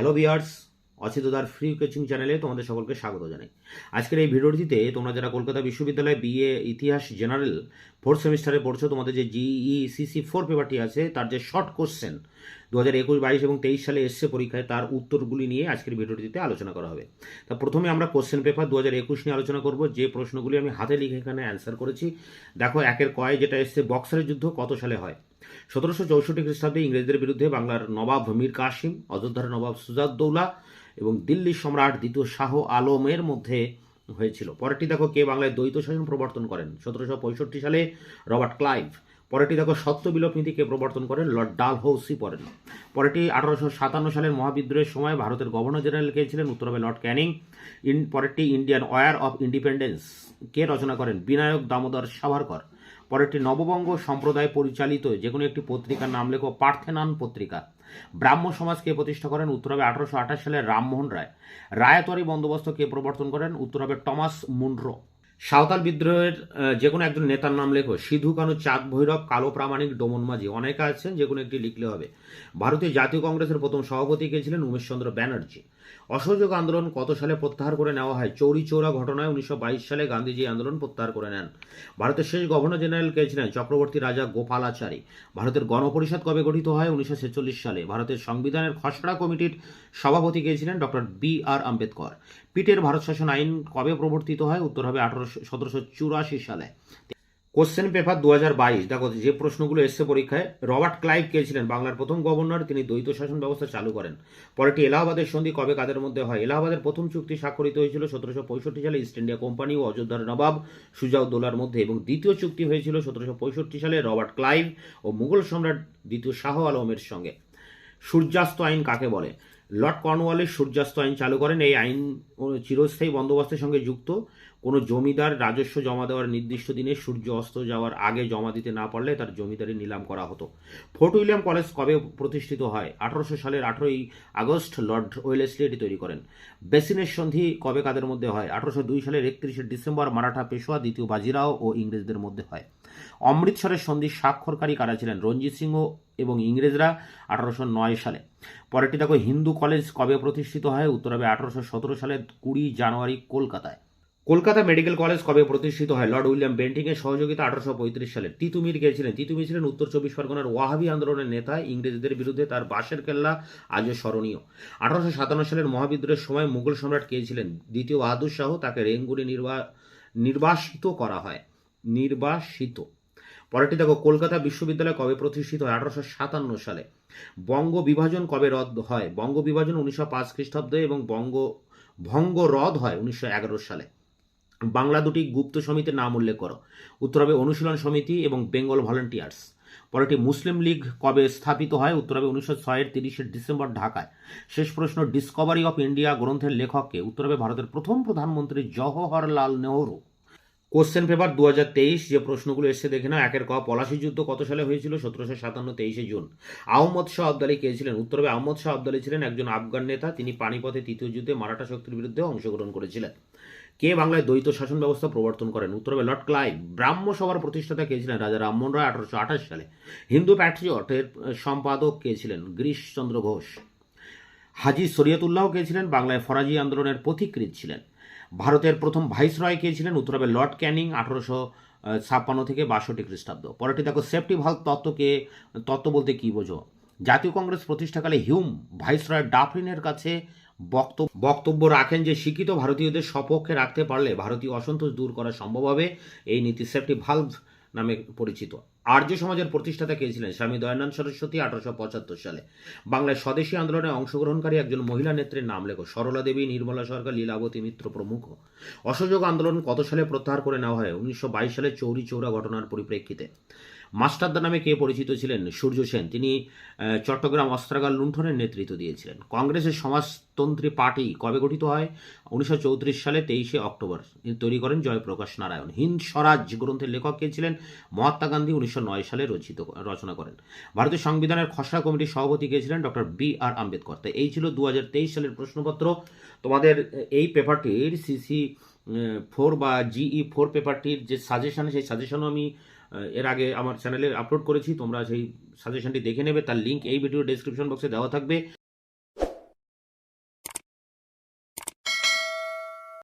Hello viewers, অচিতদার free coaching চ্যানেলে তোমাদের সকলকে স্বাগত জানাই। আজকের এই ভিডিওটিতে তোমরা যারা কলকাতা বিশ্ববিদ্যালয়ে বিএ ইতিহাস জেনারেল ফোর্থ সেমিস্টারে পড়ছো, তোমাদের যে জিইসিসি 4 পেপারটি আছে তার যে শর্ট কোশ্চেন 2021, 22 এবং 23 সালে এসছে পরীক্ষায়, তার উত্তরগুলি নিয়ে আজকের ভিডিওটিতে আলোচনা করা হবে। তা প্রথমে আমরা কোশ্চেন পেপার 2021 নিয়ে আলোচনা করব, যে প্রশ্নগুলি আমি হাতে লিখে এখানে অ্যান্সার করেছি। দেখো, একের কয় যেটা এসছে, বক্সারের যুদ্ধ কত সালে হয়? 1764 খ্রিস্টাব্দে ইংরেজদের বিরুদ্ধে বাংলার নবাব মীর কাসিম, অযোধ্যার নবাব সুজাউদ্দৌলা এবং দিল্লির সম্রাট দ্বিতীয় শাহ আলমের মধ্যে হয়েছিল। পরেরটি দেখো, কে বাংলায় দ্বৈত শাসন প্রবর্তন করেন? 1765 সালে রবার্ট ক্লাইভ। পরেরটি দেখো, সত্য বিলোপ নীতি কে প্রবর্তন করেন? লর্ড ডালহৌসি পড়েন। পরেরটি 1857 সালের মহাবিদ্রোহের সময় ভারতের গভর্নর জেনারেল কে ছিলেন? উত্তর হবে লর্ড ক্যানিং। পরেরটি ইন্ডিয়ান ওয়ার অফ ইন্ডিপেন্ডেন্স কে রচনা করেন? বিনায়ক দামোদর সাভারকর। পরেরটি নববঙ্গ সম্প্রদায় পরিচালিত যে কোনো একটি পত্রিকার নাম লেখো। পার্থেনন পত্রিকা। ব্রাহ্ম সমাজ কে প্রতিষ্ঠা করেন? উত্তর হবে 1828 সালে রামমোহন রায়। রায়তরি বন্দোবস্ত কে প্রবর্তন করেন? উত্তর হবে টমাস মুনরো। সাঁওতাল বিদ্রোহের যে কোনো একজন নেতার নাম লেখো। সিধু কানু, চাঁদ ভৈরব, কালো প্রামাণিক, ডোমন মাঝি। অনেকে আছেন, যে কোনো একটি লিখলে হবে। ভারতীয় জাতীয় কংগ্রেসের প্রথম সভাপতি কে ছিলেন? উমেশচন্দ্র ব্যানার্জি। অসহযোগ আন্দোলন কত সালে প্রত্যাহার করে নেওয়া হয়? চৌরি চৌরা ঘটনায় 1922 সালে গান্ধীজি আন্দোলন প্রত্যাহার করে নেন। ভারতের শেষ গভর্নর জেনারেল কে ছিলেন? চক্রবর্তী রাজা গোপালাচারী। ভারতের গণপরিষদ কবে গঠিত হয়? 1946 সালে। ভারতের সংবিধানের খসড়া কমিটির সভাপতি কে ছিলেন? Doctor B.R.. আম্বেদকর। পিটের ভারত শাসন আইন কবে প্রবর্তিত হয়? উত্তর হবে 1784 সালে। কোশ্চেন পেপার 2022, দেখো যে প্রশ্নগুলো এসছে পরীক্ষায়। রবার্ট ক্লাইভ কে ছিলেন? বাংলার প্রথম গভর্নর, তিনি দ্বৈত শাসন ব্যবস্থা চালু করেন। পরেরটি এলাহাবাদের সন্ধি কবে কাদের মধ্যে হয়? এলাহাবাদের প্রথম চুক্তি স্বাক্ষরিত হয়েছিল 1765 সালে ইস্ট ইন্ডিয়া কোম্পানি ও অযোধ্যার নবাব সুজাউদ্দৌলার মধ্যে, এবং দ্বিতীয় চুক্তি হয়েছিল 1765 সালে রবার্ট ক্লাইভ ও মুঘল সম্রাট দ্বিতীয় শাহ আলমের সঙ্গে। সূর্যাস্ত আইন কাকে বলে? লর্ড কর্নওয়ালিস সূর্যাস্ত আইন চালু করেন। এই আইন চিরস্থায়ী বন্দোবস্তের সঙ্গে যুক্ত। কোনো জমিদার রাজস্ব জমা দেওয়ার নির্দিষ্ট দিনে সূর্য অস্ত যাওয়ার আগে জমা দিতে না পারলে তার জমিদারি নিলাম করা হতো। ফোর্ট উইলিয়াম কলেজ কবে প্রতিষ্ঠিত হয়? 1800 সালের 18ই আগস্ট লর্ড ওয়েলেসলি এটি তৈরি করেন। বেসিনের সন্ধি কবে কাদের মধ্যে হয়? 1802 সালের 31শে ডিসেম্বর মারাঠা পেশোয়া দ্বিতীয় বাজিরাও ও ইংরেজদের মধ্যে হয়। অমৃতসরের সন্ধি স্বাক্ষরকারী কারা ছিলেন? রঞ্জিত সিংহ এবং ইংরেজরা 1809 সালে। পরেরটি দেখো, হিন্দু কলেজ কবে প্রতিষ্ঠিত হয়? উত্তর হবে 1817 সালের 20 জানুয়ারি কলকাতায়। কলকাতা মেডিকেল কলেজ কবে প্রতিষ্ঠিত হয়? লর্ড উইলিয়াম বেন্টিং এর সহযোগিতা 1835 সালে। তিতুমির কে ছিলেন? তিতুমির ছিলেন উত্তর 24 পরগনার ওয়াহাবি আন্দোলনের নেতা। ইংরেজদের বিরুদ্ধে তার বাঁশের কেল্লা আজও স্মরণীয়। 1857 সালের মহাবিদ্রোহের সময় মুঘল সম্রাট কে ছিলেন? দ্বিতীয় বাহাদুর শাহ। তাকে রেঙ্গুনে নির্বাসিত করা হয়। নির্বাসিত। পরেরটি দেখো, কলকাতা বিশ্ববিদ্যালয় কবে প্রতিষ্ঠিত হয়? 1857 সালে। বঙ্গ বিভাজন কবে রদ হয়? বঙ্গ বিভাজন 1905 খ্রিস্টাব্দে এবং ভঙ্গ রদ হয় 1911 সালে। বাংলা দুটি গুপ্ত সমিতির নাম উল্লেখ করো। উত্তর হবে অনুশীলন সমিতি এবং বেঙ্গল ভলান্টিয়ার্স। পরেরটি মুসলিম লীগ কবে স্থাপিত হয়? উত্তর হবে 1906 এর 30শে ডিসেম্বর ঢাকায়। শেষ প্রশ্ন, ডিসকভারি অফ ইন্ডিয়া গ্রন্থের লেখককে? উত্তর হবে ভারতের প্রথম প্রধানমন্ত্রী জওহরলাল নেহরু। কোশ্চেন পেপার 2023, যে প্রশ্নগুলো এসে দেখে না। একের ক, পলাশী যুদ্ধ কত সালে হয়েছিল? 1757, 23শে জুন। আহমদ শাহ আবদালি কে ছিলেন? উত্তর হবে আহমদ শাহ আবদালি ছিলেন একজন আফগান নেতা। তিনি পানিপথে তৃতীয় যুদ্ধে মারাঠা শক্তির বিরুদ্ধে অংশগ্রহণ করেছিলেন। কে বাংলায় দ্বৈত শাসন ব্যবস্থা প্রবর্তন করেন? উত্তর হবে লর্ড ক্লাইভ। ব্রাহ্ম সভার প্রতিষ্ঠাতা কে ছিলেন? রাজা রামমোহন রায়, 1828 সালে। হিন্দু প্যাট্রিয়টের সম্পাদক কে ছিলেন? গিরিশচন্দ্র ঘোষ। হাজি শরিয়তুল্লাহ কে ছিলেন? বাংলায় ফরাজি আন্দোলনের পথিকৃৎ ছিলেন। ভারতের প্রথম ভাইসরয় কে ছিলেন? উত্তর হবে লর্ড ক্যানিং, 1856 থেকে 62 খ্রিস্টাব্দ। পরেরটি দেখো, সেফটি ভাল্ভ তত্ত্ব বলতে কি বোঝো? জাতীয় কংগ্রেস প্রতিষ্ঠাকালে হিউম ভাইসরয় ডাফরিনের কাছে বক্তব্য রাখেন যে শিক্ষিত ভারতীয়দের সপক্ষে রাখতে পারলে ভারতীয় অসন্তোষ দূর করা সম্ভব হবে। এই নীতি সেফটি ভাল্ভ নামে পরিচিত। আর্য সমাজের প্রতিষ্ঠাতা কে ছিলেন? স্বামী দয়ানন্দ সরস্বতী, 1875 সালে। বাংলায় স্বদেশী আন্দোলনে অংশগ্রহণকারী একজন মহিলা নেত্রীর নাম লেখো। সরলা দেবী, নির্মলা সরকার, লীলাবতী মিত্র প্রমুখ। অসহযোগ আন্দোলন কত সালে প্রত্যাহার করে নেওয়া হয়? 1922 সালে চৌরি চৌরা ঘটনার পরিপ্রেক্ষিতে। মাস্টারদা নামে কে পরিচিত ছিলেন? সূর্য সেন। তিনি চট্টগ্রাম অস্ত্রাগার লুণ্ঠনের নেতৃত্ব দিয়েছিলেন। কংগ্রেসের সমাজতন্ত্রী পার্টি কবে গঠিত হয়? 1934 সালে 23শে অক্টোবর। তৈরি করেন জয়প্রকাশ নারায়ণ। হিন্দ স্বরাজ গ্রন্থের লেখক কে ছিলেন? মহাত্মা গান্ধী, 1909 সালে রচনা করেন। ভারতের সংবিধানের খসড়া কমিটির সভাপতি কে ছিলেন? Doctor B.R.. আম্বেদকর। তো এই ছিল 2023 সালের প্রশ্নপত্র। তোমাদের এই পেপারটির সিসি 4 বা জিই 4 পেপারটির যে সাজেশন, সেই সাজেশনও আমি এর আগে আমার চ্যানেলে আপলোড করেছি। তোমরা সেই সাজেশনটি দেখে নেবে। তার লিঙ্ক এই ভিডিও ডেসক্রিপশন বক্সে দেওয়া থাকবে।